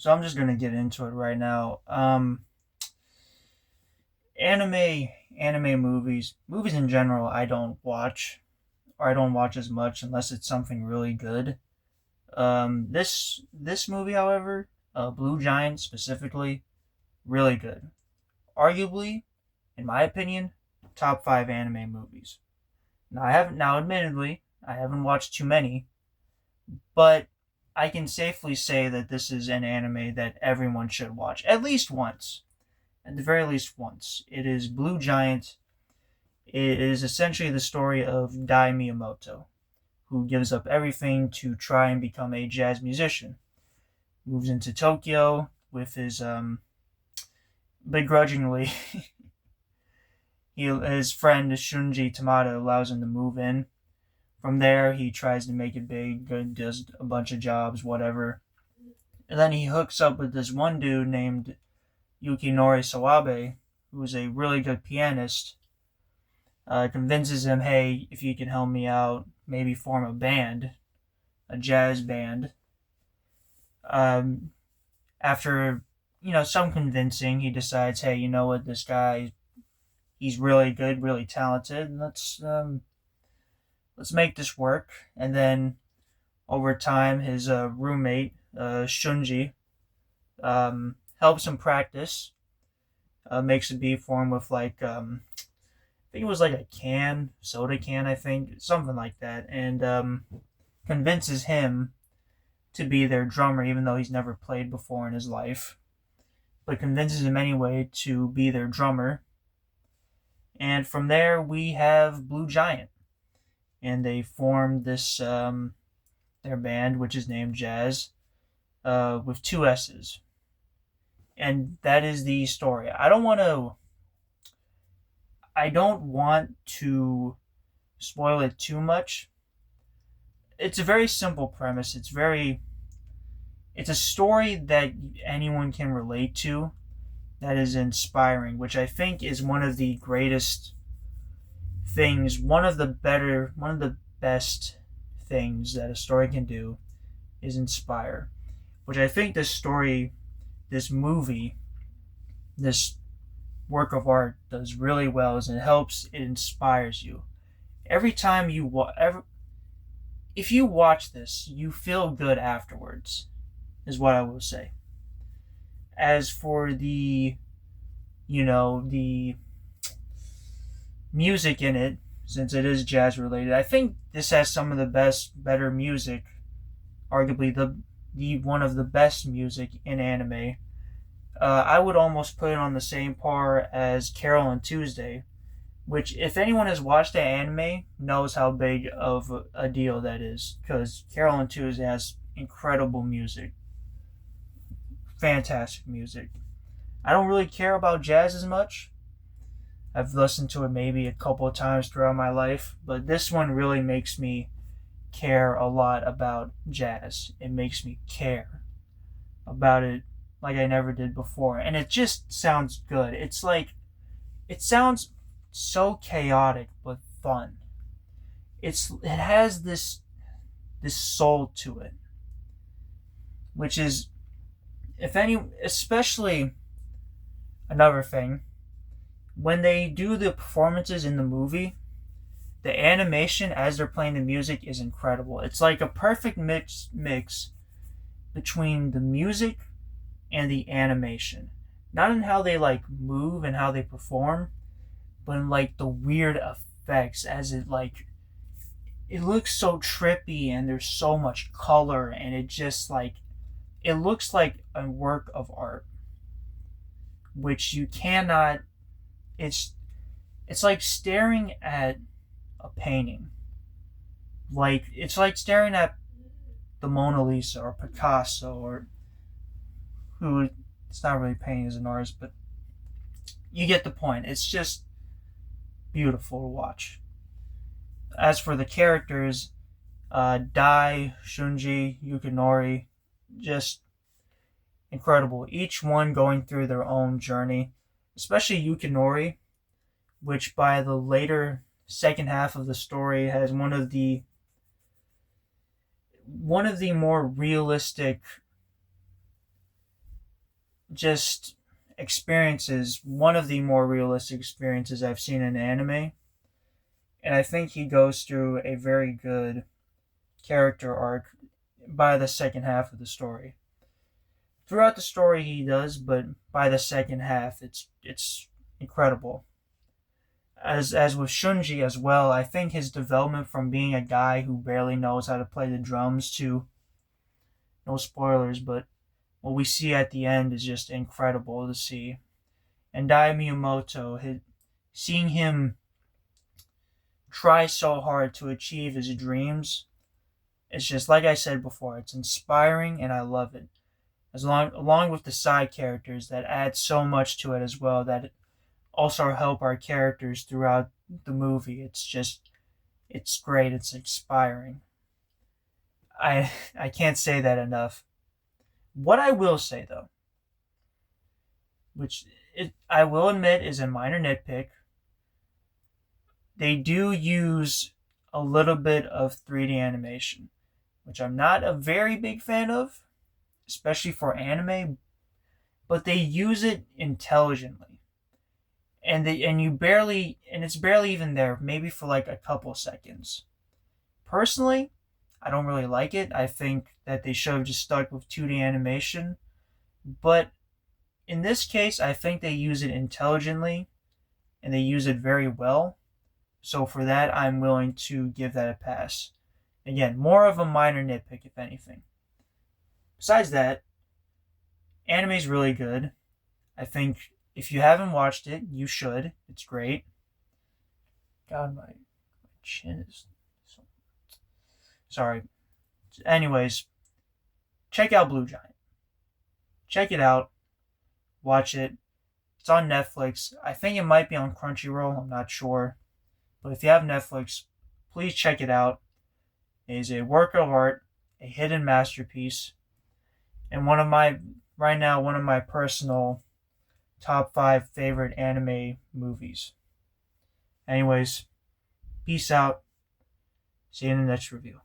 So I'm just gonna get into it right now. Anime, anime movies in general, I don't watch, or I don't watch as much unless it's something really good. This movie, however, Blue Giant specifically, really good. Arguably, in my opinion, top five anime movies. Now, admittedly, I haven't watched too many, but I can safely say that this is an anime that everyone should watch at least once. At the very least once. It is Blue Giant. It is essentially the story of Dai Miyamoto, who gives up everything to try and become a jazz musician. Moves into Tokyo with his begrudgingly his friend Shunji Tamada allows him to move in. From there, he tries to make it big, does a bunch of jobs, whatever. And then he hooks up with this one dude named Yukinori Sawabe, who's a really good pianist. Convinces him, hey, if you can help me out, maybe form a band, a jazz band. Um, After some convincing, he decides, hey, you know what, this guy, he's really good, really talented. Let's make this work. And then over time, his roommate Shunji helps him practice. Makes a beat for him with I think it was like a soda can, I think, something like that, and convinces him to be their drummer, even though he's never played before in his life. But convinces him anyway to be their drummer. And from there, we have Blue Giant. And they formed their band, which is named Jazz, with two S's. And that is the story. I don't want to spoil it too much. It's a very simple premise. It's a story that anyone can relate to, that is inspiring, which I think is one of the greatest things, one of the best things that a story can do is inspire. Which I think this movie, this work of art does really well is it inspires you. Every time if you watch this, you feel good afterwards, is what I will say. As for the music in it, since it is jazz related, I think this has some of the better music, arguably the one of the best music in anime. I would almost put it on the same par as Carol and Tuesday, which, if anyone has watched the anime, knows how big of a deal that is, because Carol and Tuesday has incredible music, fantastic music. I don't really care about jazz as much. I've listened to it maybe a couple of times throughout my life, but this one really makes me care a lot about jazz. It makes me care about it like I never did before, and it just sounds good. It sounds so chaotic but fun. It has this soul to it, which is, if any, especially another thing, when they do the performances in the movie, the animation as they're playing the music is incredible. It's like a perfect mix between the music and the animation. Not in how they move and how they perform, but in the weird effects, as it looks so trippy, and there's so much color, and it just it looks like a work of art, which you cannot. It's like staring at a painting. It's like staring at the Mona Lisa or Picasso, or who, it's not really painting as an artist, but you get the point. It's just beautiful to watch. As for the characters, Dai, Shunji, Yukinori, just incredible. Each one going through their own journey, especially Yukinori, which by the later second half of the story has one of the more realistic just experiences, one of the more realistic experiences I've seen in anime. And I think he goes through a very good character arc by the second half of the story. Throughout the story he does, but by the second half it's incredible. As with Shunji as well, I think his development from being a guy who barely knows how to play the drums to, no spoilers, but what we see at the end is just incredible to see. And Dai Miyamoto, seeing him try so hard to achieve his dreams, it's just like I said before, it's inspiring and I love it. Along with the side characters that add so much to it as well, that also help our characters throughout the movie. It's great. It's inspiring. I can't say that enough. What I will say though, I will admit is a minor nitpick, they do use a little bit of 3D animation, which I'm not a very big fan of, especially for anime, but they use it intelligently. And it's barely even there, maybe for like a couple seconds. Personally, I don't really like it. I think that they should have just stuck with 2D animation, but in this case, I think they use it intelligently and they use it very well. So for that, I'm willing to give that a pass. Again, more of a minor nitpick, if anything. Besides that, anime is really good. I think if you haven't watched it, you should. It's great. God, my chin is so... Sorry. Anyways, check out Blue Giant. Check it out. Watch it. It's on Netflix. I think it might be on Crunchyroll. I'm not sure. But if you have Netflix, please check it out. It is a work of art, a hidden masterpiece, and one of my personal top 5 favorite anime movies. Anyways, peace out. See you in the next review.